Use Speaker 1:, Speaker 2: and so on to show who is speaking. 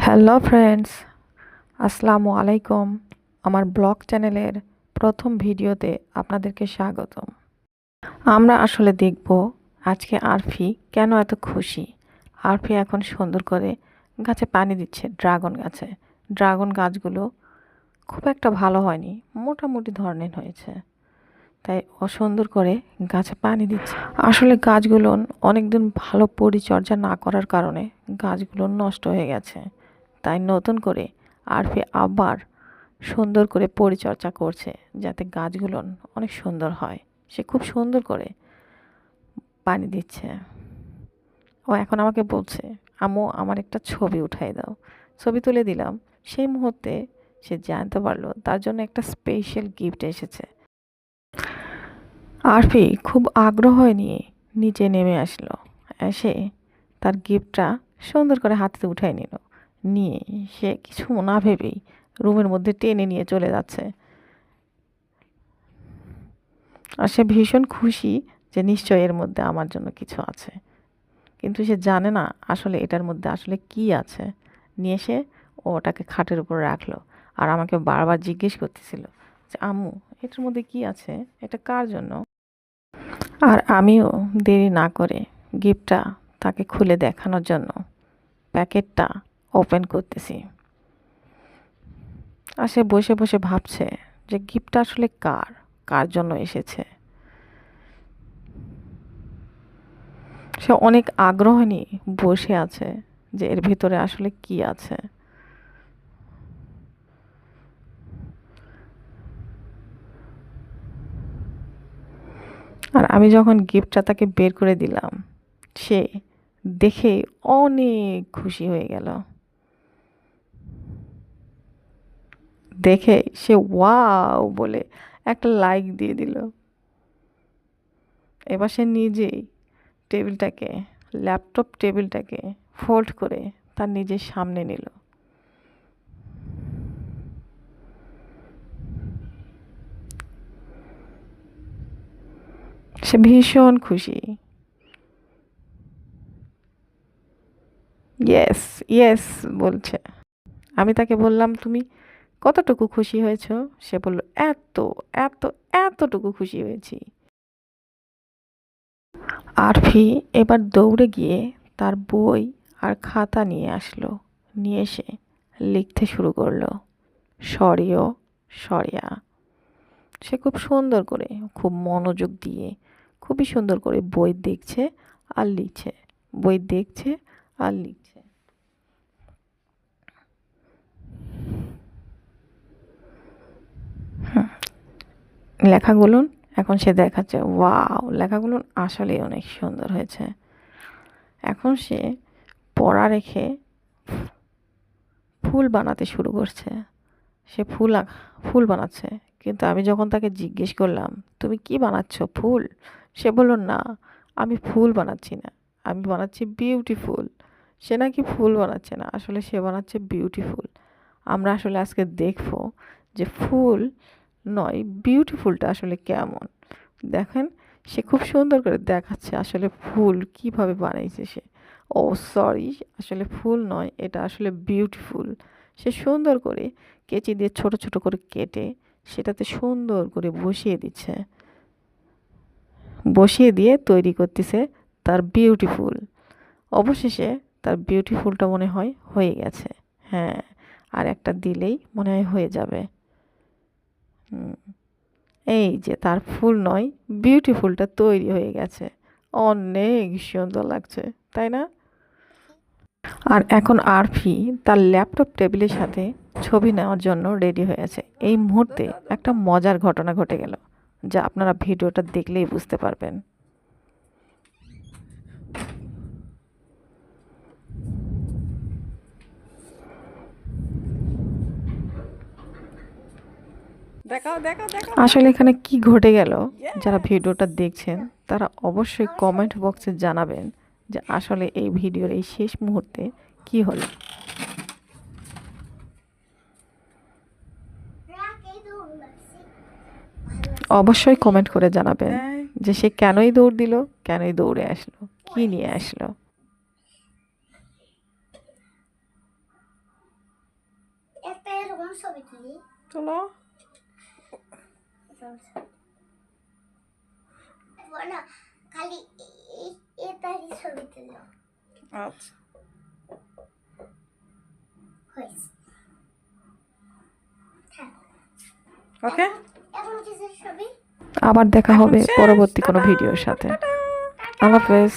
Speaker 1: Hello friends, আসসালামু আলাইকুম। আমার ব্লগ চ্যানেলের প্রথম ভিডিওতে আপনাদেরকে স্বাগতম। আমরা আসলে দেখব আজকে আরফি কেন এত খুশি। আরফি এখন সুন্দর করে গাছে পানি দিচ্ছে, ড্রাগন গাছে। ড্রাগন গাছগুলো খুব একটা ভালো হয়নি, মোটামুটি ধরনের হয়েছে, তাই ও সুন্দর করে গাছে পানি দিচ্ছে। আসলে গাছগুলো অনেকদিন ভালো পরিচর্যা না করার কারণে গাছগুলো নষ্ট হয়ে গেছে, তাই নতুন করে আরফি আবার সুন্দর করে পরিচর্যা করছে যাতে গাছগুলো অনেক সুন্দর হয়। সে খুব সুন্দর করে পানি দিচ্ছে। ও এখন আমাকে বলছে, আম্মু আমার একটা ছবি উঠাই দাও। ছবি তুলে দিলাম। সেই মুহূর্তে সে জানতে পারলো তার জন্য একটা স্পেশাল গিফট এসেছে। আরফি খুব আগ্রহ নিয়ে নিচে নেমে আসলো। এসে তার গিফটটা সুন্দর করে হাতে উঠাই নিল। নিয়ে সে কিছু না ভেবেই রুমের মধ্যে টেনে নিয়ে চলে যাচ্ছে। আর সে ভীষণ খুশি যে নিশ্চয় এর মধ্যে আমার জন্য কিছু আছে, কিন্তু সে জানে না আসলে এটার মধ্যে আসলে কি আছে। নিয়ে সে ওটাকে খাটের উপর রাখলো আর আমাকে বারবার জিজ্ঞেস করতেছিল যে আম্মু এটার মধ্যে কি আছে, এটা কার জন্য। আর আমিও দেরি না করে গিফটটা তাকে খুলে দেখানোর জন্য প্যাকেটটা ওপেন করতেছি। আর সে বসে বসে ভাবছে যে গিফটটা আসলে কার, কার জন্য এসেছে। সে অনেক আগ্রহ নিয়ে বসে আছে যে এর ভিতরে আসলে কি আছে। আর আমি যখন গিফটটা তাকে বের করে দিলাম, সে দেখে অনেক খুশি হয়ে গেল। দেখে সে ওয়াও বলে একটা লাইক দিয়ে দিল। এবার সে নিজেই টেবিলটাকে, ল্যাপটপ টেবিলটাকে ফোল্ড করে তার নিজের সামনে নিল। সে ভীষণ খুশি। ইয়েস, ইয়েস বলছে। আমি তাকে বললাম, তুমি কতটুকু খুশি হয়েছো? সে বলল, এত, এত, এতটুকু খুশি হয়েছি। আরফি এবার দৌড়ে গিয়ে তার বই আর খাতা নিয়ে আসলো। নিয়ে এসে লিখতে শুরু করলো, সরিও সরিয়া। সে খুব সুন্দর করে, খুব মনোযোগ দিয়ে, খুবই সুন্দর করে বই দেখছে আর লিখছে, বই দেখছে আর লিখছে। লেখাগুলো এখন সে দেখাচ্ছে, ওয়াও লেখাগুলো আসলেই অনেক সুন্দর হয়েছে। এখন সে পড়া রেখে ফুল বানাতে শুরু করছে। সে ফুল বানাচ্ছে, কিন্তু আমি যখন তাকে জিজ্ঞেস করলাম তুমি কি বানাচ্ছ, ফুল? সে বলল না, আমি ফুল বানাচ্ছি না, আমি বানাচ্ছি বিউটিফুল। সে নাকি ফুল বানাচ্ছে না, আসলে সে বানাচ্ছে বিউটিফুল। আমরা আসলে আজকে দেখবো যে ফুল নয়, বিউটিফুলটা আসলে কেমন। দেখেন, সে খুব সুন্দর করে দেখাচ্ছে আসলে ফুল কিভাবে বানাইছে সে। ও সরি, আসলে ফুল নয়, এটা আসলে বিউটিফুল। সে সুন্দর করে কেচি দিয়ে ছোট ছোট করে কেটে সেটাতে সুন্দর করে বসিয়ে দিচ্ছে, বসিয়ে দিয়ে তৈরি করতেছে তার বিউটিফুল। অবশেষে তার বিউটিফুলটা মনে হয় হয়ে গেছে। হ্যাঁ, আর একটা দিলেই মনে হয় হয়ে যাবে। হুম, এই যে তার ফুল নয়, বিউটিফুলটা তৈরি হয়ে গেছে। অনেক সুন্দর লাগছে, তাই না? আর এখন আরফি তার ল্যাপটপ টেবিলের সাথে ছবি নেওয়ার জন্য রেডি হয়ে আছে। এই মুহূর্তে একটা মজার ঘটনা ঘটে গেল, যা আপনারা ভিডিওটা দেখলেই বুঝতে পারবেন। আসলে এখানে কি ঘটে গেল, যারা ভিডিওটা দেখছেন তারা অবশ্যই কমেন্ট বক্সে জানাবেন যে আসলে এই ভিডিওর এই শেষ মুহূর্তে কি হলো। অবশ্যই কমেন্ট করে জানাবেন যে সে কেনই দৌড় দিল, কেনই দৌড়ে আসলো, কি নিয়ে আসলো।
Speaker 2: কোনো ছবি তুলি
Speaker 1: চলো।
Speaker 2: না খালি এটারই ছবি তুলো
Speaker 1: আচ্ছা
Speaker 2: হয়েছে
Speaker 1: ওকে,
Speaker 2: এখন কিসের ছবি
Speaker 1: আবার দেখা হবে পরবর্তী কোনো ভিডিওর সাথে। আল্লাহ হাফেজ।